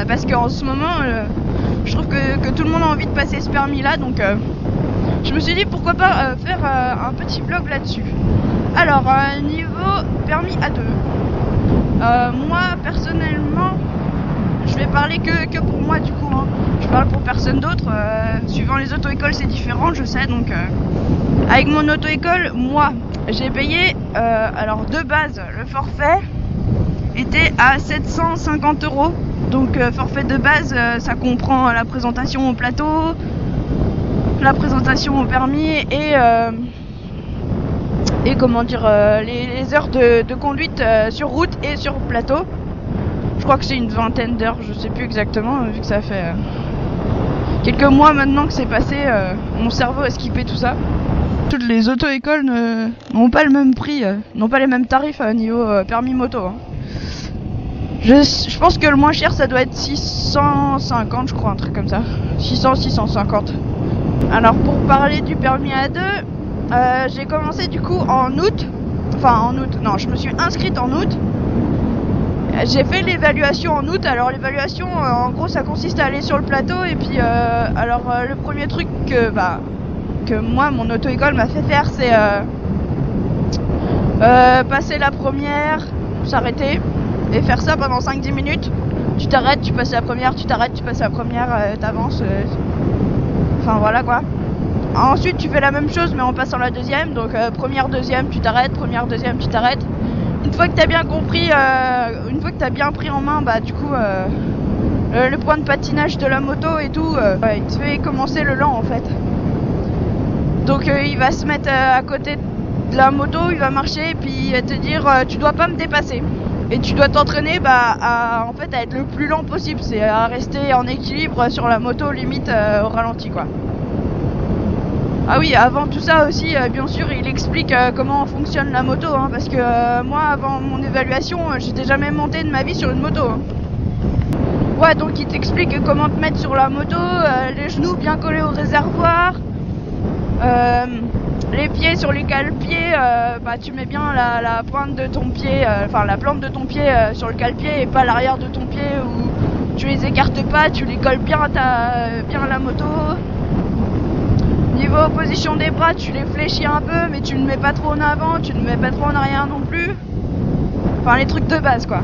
parce qu'en ce moment, je trouve que tout le monde a envie de passer ce permis-là, donc je me suis dit pourquoi pas faire un petit vlog là-dessus. Alors, niveau permis A2, moi personnellement, je vais parler que pour moi du coup, hein. Je parle pour personne d'autre. Suivant les auto-écoles c'est différent, je sais, donc avec mon auto-école, moi j'ai payé, alors de base le forfait était à 750 €. Donc forfait de base, ça comprend la présentation au plateau, la présentation au permis et comment dire, les heures de conduite sur route et sur plateau. Je crois que c'est une vingtaine d'heures, je sais plus exactement, vu que ça fait quelques mois maintenant que c'est passé, mon cerveau a skippé tout ça. Toutes les auto-écoles n'ont pas le même prix, n'ont pas les mêmes tarifs niveau permis moto, hein. Je pense que le moins cher ça doit être 650, je crois, un truc comme ça. 650. Alors pour parler du permis A2, j'ai commencé du coup en août. Enfin en août, non, je me suis inscrite en août. J'ai fait l'évaluation en août. Alors l'évaluation, en gros, ça consiste à aller sur le plateau et puis le premier truc que moi, mon auto-école m'a fait faire, c'est passer la première, s'arrêter et faire ça pendant 5-10 minutes. Tu t'arrêtes, tu passes la première, tu t'arrêtes, tu passes la première, t'avances. Enfin voilà quoi. Ensuite tu fais la même chose mais en passant la deuxième. Donc première, deuxième, tu t'arrêtes, première, deuxième, tu t'arrêtes. Une fois que t'as bien compris, une fois que t'as bien pris en main, bah du coup le point de patinage de la moto et tout, il te fait commencer le lent en fait. Donc il va se mettre à côté de la moto, il va marcher et puis il va te dire tu dois pas me dépasser. Et tu dois t'entraîner à être le plus lent possible, c'est à rester en équilibre sur la moto, limite au ralenti quoi. Ah oui, avant tout ça aussi, bien sûr, il explique comment fonctionne la moto, hein, parce que moi, avant mon évaluation, j'étais jamais monté de ma vie sur une moto, hein. Ouais, donc il t'explique comment te mettre sur la moto, les genoux bien collés au réservoir, les pieds sur les cale-pieds, tu mets bien la pointe de ton pied, la plante de ton pied sur le cale-pied et pas l'arrière de ton pied où tu les écartes pas, tu les colles bien à la moto. Niveau position des bras, tu les fléchis un peu, mais tu ne mets pas trop en avant, tu ne mets pas trop en arrière non plus. Enfin, les trucs de base, quoi.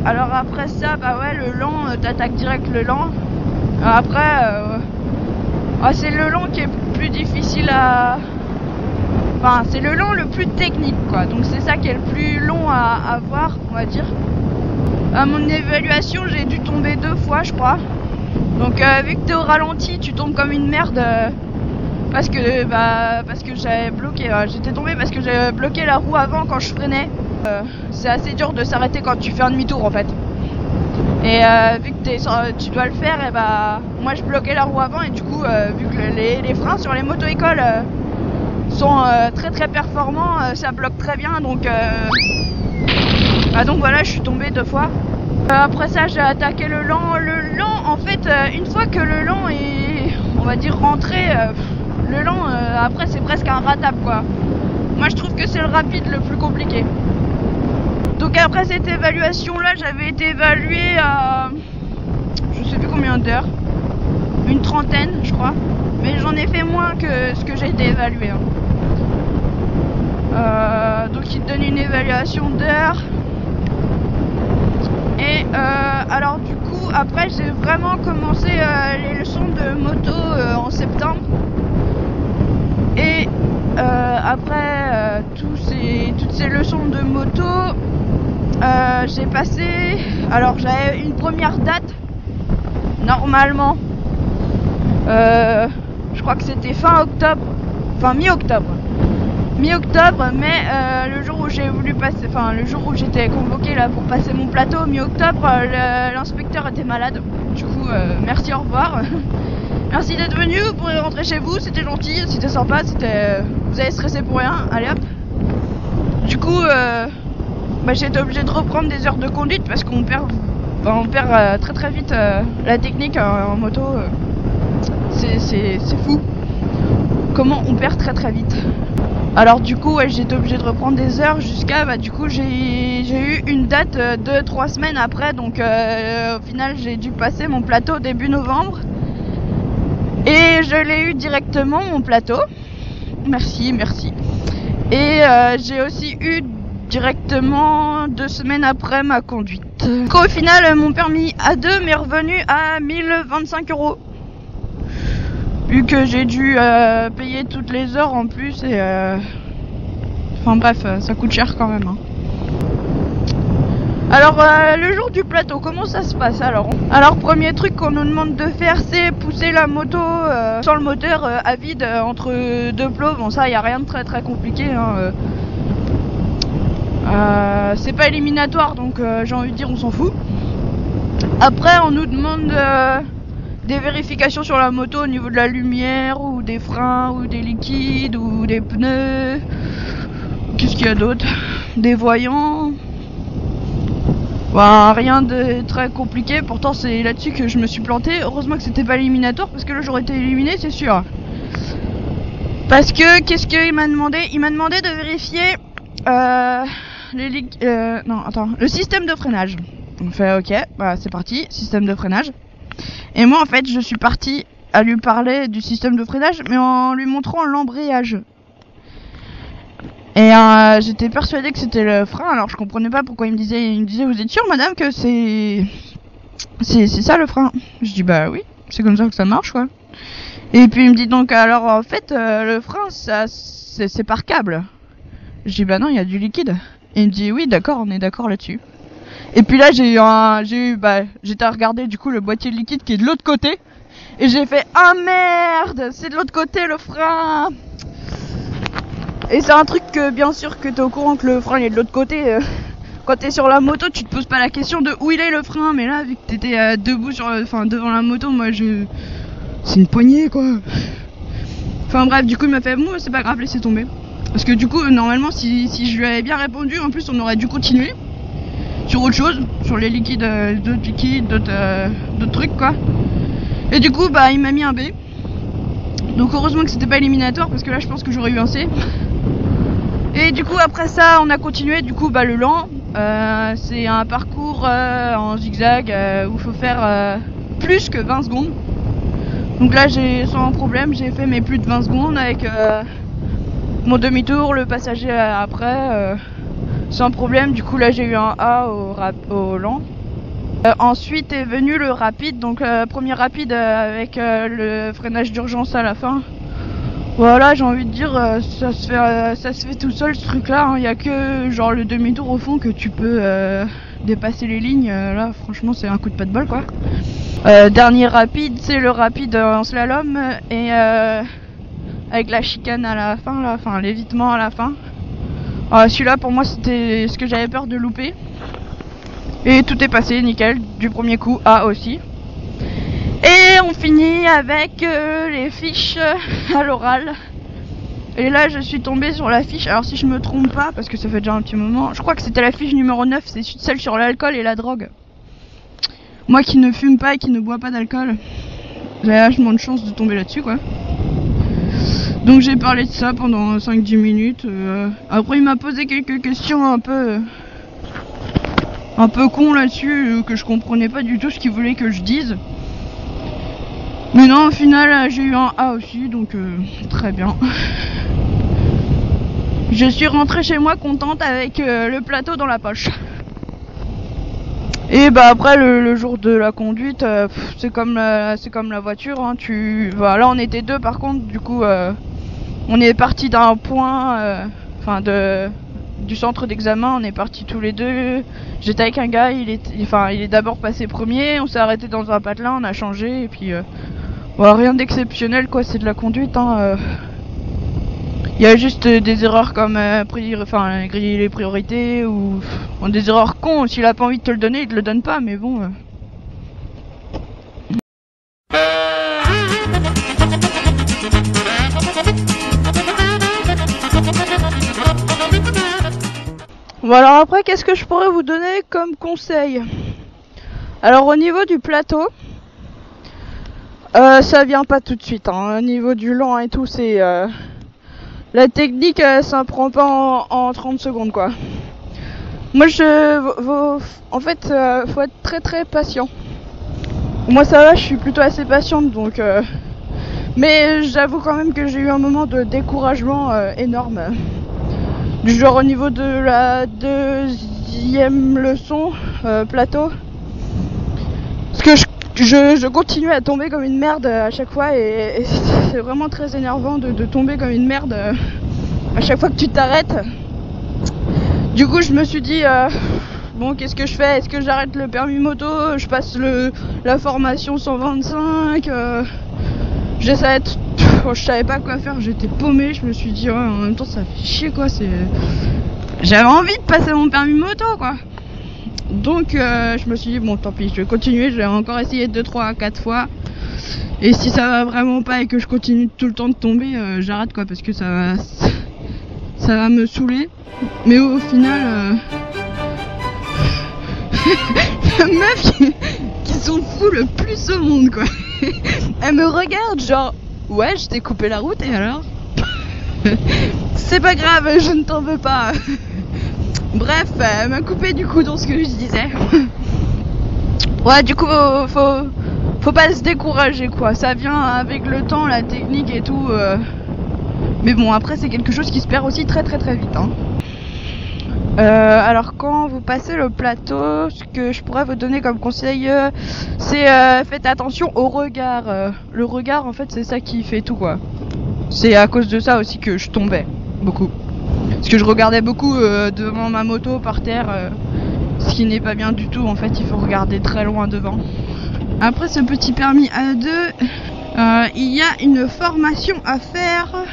Alors après ça, le lent, t'attaques direct le lent. Après, c'est le lent qui est plus difficile à... Enfin, c'est le lent le plus technique, quoi. Donc c'est ça qui est le plus long à voir, on va dire. À mon évaluation, j'ai dû tomber 2 fois, je crois. Donc vu que t'es au ralenti, tu tombes comme une merde. Parce que j'avais bloqué, j'étais tombée parce que j'avais bloqué la roue avant quand je freinais. C'est assez dur de s'arrêter quand tu fais un demi-tour en fait. Et vu que tu dois le faire, et moi je bloquais la roue avant et du coup vu que les freins sur les moto-écoles sont très très performants, ça bloque très bien, donc voilà, je suis tombée 2 fois. Après ça j'ai attaqué le lent. Le lent en fait, une fois que le lent est, on va dire, rentré, le lent après c'est presque un ratable quoi. Moi je trouve que c'est le rapide le plus compliqué. Donc après cette évaluation là, j'avais été évalué à je sais plus combien d'heures, une trentaine je crois, mais j'en ai fait moins que ce que j'ai été évalué, hein. Donc il te donne une évaluation d'heures. Et alors du coup après j'ai vraiment commencé les leçons de moto en septembre. Et après toutes ces leçons de moto, j'ai passé, alors j'avais une première date normalement, je crois que c'était fin octobre, enfin mi-octobre, mais le jour où j'ai voulu passer, enfin le jour où j'étais convoquée là pour passer mon plateau, mi-octobre, l'inspecteur était malade. Du coup merci, au revoir. Merci d'être venu, vous pourrez rentrer chez vous, c'était gentil, c'était sympa, vous avez stressé pour rien, allez hop. Du coup j'ai été obligé de reprendre des heures de conduite parce qu'on perd très très vite la technique en moto. C'est fou comment on perd très très vite. Alors du coup, ouais, j'étais obligée de reprendre des heures jusqu'à, bah du coup j'ai eu une date de 3 semaines après, donc au final j'ai dû passer mon plateau début novembre. Et je l'ai eu directement, mon plateau. Merci, merci. Et j'ai aussi eu directement 2 semaines après ma conduite. Donc, au final, mon permis A2 m'est revenu à 1025 €. Vu que j'ai dû payer toutes les heures en plus et enfin bref, ça coûte cher quand même. Hein. Alors le jour du plateau, comment ça se passe alors premier truc qu'on nous demande de faire, c'est pousser la moto sans le moteur à vide entre deux plots. Bon ça, y a rien de très très compliqué. Hein. C'est pas éliminatoire, donc j'ai envie de dire on s'en fout. Après on nous demande des vérifications sur la moto au niveau de la lumière ou des freins ou des liquides ou des pneus. Qu'est-ce qu'il y a d'autre? Des voyants. Bah, rien de très compliqué, pourtant c'est là-dessus que je me suis planté. Heureusement que c'était pas éliminatoire parce que là j'aurais été éliminé, c'est sûr. Parce que qu'est-ce qu'il m'a demandé? Il m'a demandé de vérifier le système de freinage. On fait ok, voilà, c'est parti, système de freinage. Et moi en fait je suis parti à lui parler du système de freinage mais en lui montrant l'embrayage. Et j'étais persuadée que c'était le frein, alors je comprenais pas pourquoi il me disait vous êtes sûre madame que c'est ça le frein? Je dis bah oui, c'est comme ça que ça marche quoi. Et puis il me dit donc alors en fait le frein ça c'est par câble. Je dis bah non, il y a du liquide. Et il me dit oui d'accord, on est d'accord là-dessus. Et puis là j'étais à regarder du coup le boîtier de liquide qui est de l'autre côté. Et j'ai fait ah merde, c'est de l'autre côté le frein. Et c'est un truc que bien sûr que t'es au courant que le frein il est de l'autre côté. Quand t'es sur la moto, tu te poses pas la question de où il est le frein. Mais là, vu que t'étais debout devant la moto, moi c'est une poignée quoi. Enfin bref, du coup il m'a fait bon c'est pas grave, laissez tomber. Parce que du coup normalement si je lui avais bien répondu, en plus on aurait dû continuer sur autre chose, sur les liquides, d'autres trucs quoi. Et du coup bah il m'a mis un B. Donc heureusement que c'était pas éliminatoire parce que là je pense que j'aurais eu un C. Et du coup après ça on a continué du coup le lent. C'est un parcours en zigzag où il faut faire plus que 20 secondes. Donc là j'ai sans problème j'ai fait mes plus de 20 secondes avec mon demi-tour, le passager après sans problème. Du coup là j'ai eu un A au lent. Ensuite est venu le rapide, donc premier rapide avec le freinage d'urgence à la fin. Voilà, j'ai envie de dire ça se fait tout seul ce truc là, hein. Y a que genre le demi-tour au fond que tu peux dépasser les lignes, là franchement c'est un coup de pas de bol quoi. Dernier rapide, c'est le rapide en slalom et avec la chicane à la fin, là, enfin l'évitement à la fin. Celui-là pour moi c'était ce que j'avais peur de louper. Et tout est passé nickel, du premier coup A aussi. Et on finit avec les fiches à l'oral. Et là je suis tombée sur la fiche, alors si je me trompe pas, parce que ça fait déjà un petit moment, je crois que c'était la fiche numéro 9, c'est celle sur l'alcool et la drogue. Moi qui ne fume pas et qui ne bois pas d'alcool, j'ai vachement de chance de tomber là-dessus quoi. Donc j'ai parlé de ça pendant 5-10 minutes. Après il m'a posé quelques questions un peu con là-dessus, que je comprenais pas du tout ce qu'il voulait que je dise. Mais non, au final j'ai eu un A aussi, donc très bien. Je suis rentrée chez moi contente avec le plateau dans la poche. Et bah après le jour de la conduite, c'est comme la voiture, hein. Là on était deux par contre, du coup on est parti d'un point, du centre d'examen, on est partis tous les deux. J'étais avec un gars, il est d'abord passé premier, on s'est arrêté dans un patelin, on a changé et puis rien d'exceptionnel quoi, c'est de la conduite hein. Il y a juste des erreurs comme griller les priorités ou des erreurs cons. S'il a pas envie de te le donner, il te le donne pas, mais bon. Bon alors après, qu'est-ce que je pourrais vous donner comme conseil? Alors au niveau du plateau, ça vient pas tout de suite, hein. Au niveau du lent et tout, c'est La technique, ça prend pas en 30 secondes, quoi. Moi, en fait, faut être très très patient. Moi, ça va, je suis plutôt assez patiente, donc... Mais j'avoue quand même que j'ai eu un moment de découragement énorme. Du genre au niveau de la deuxième leçon, plateau. Parce que je continue à tomber comme une merde à chaque fois et c'est vraiment très énervant de tomber comme une merde à chaque fois que tu t'arrêtes. Du coup, je me suis dit, bon, qu'est-ce que je fais? Est-ce que j'arrête le permis moto? Je passe la formation 125 j'essaie de... Je savais pas quoi faire, j'étais paumée, je me suis dit, ouais, en même temps, ça fait chier, quoi, J'avais envie de passer mon permis moto, quoi. Donc, je me suis dit, bon, tant pis, je vais continuer, je vais encore essayer 2, 3, 4 fois. Et si ça va vraiment pas et que je continue tout le temps de tomber, j'arrête, quoi, parce que ça va me saouler. Mais au final... la meuf qui s'en fout le plus au monde, quoi. Elle me regarde genre, ouais, je t'ai coupé la route et alors? C'est pas grave, je ne t'en veux pas. Bref, elle m'a coupé du coup dans ce que je disais. Ouais, du coup, faut pas se décourager, quoi. Ça vient avec le temps, la technique et tout. Mais bon, après, c'est quelque chose qui se perd aussi très très très vite, hein. Alors quand vous passez le plateau, ce que je pourrais vous donner comme conseil, c'est faites attention au regard. Le regard, en fait, c'est ça qui fait tout, quoi. C'est à cause de ça aussi que je tombais beaucoup. Parce que je regardais beaucoup devant ma moto par terre, ce qui n'est pas bien du tout. En fait, il faut regarder très loin devant. Après ce petit permis A2, il y a une formation à faire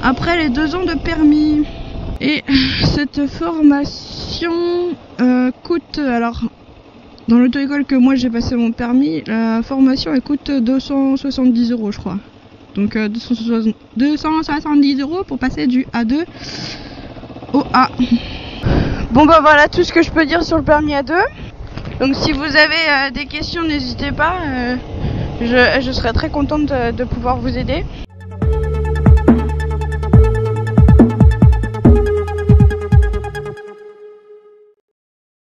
après les 2 ans de permis. Et cette formation coûte, alors dans l'auto-école que moi j'ai passé mon permis, la formation elle coûte 270 €, je crois. Donc 270 € pour passer du A2 au A. Bon bah voilà tout ce que je peux dire sur le permis A2. Donc si vous avez des questions, n'hésitez pas, je serai très contente de pouvoir vous aider.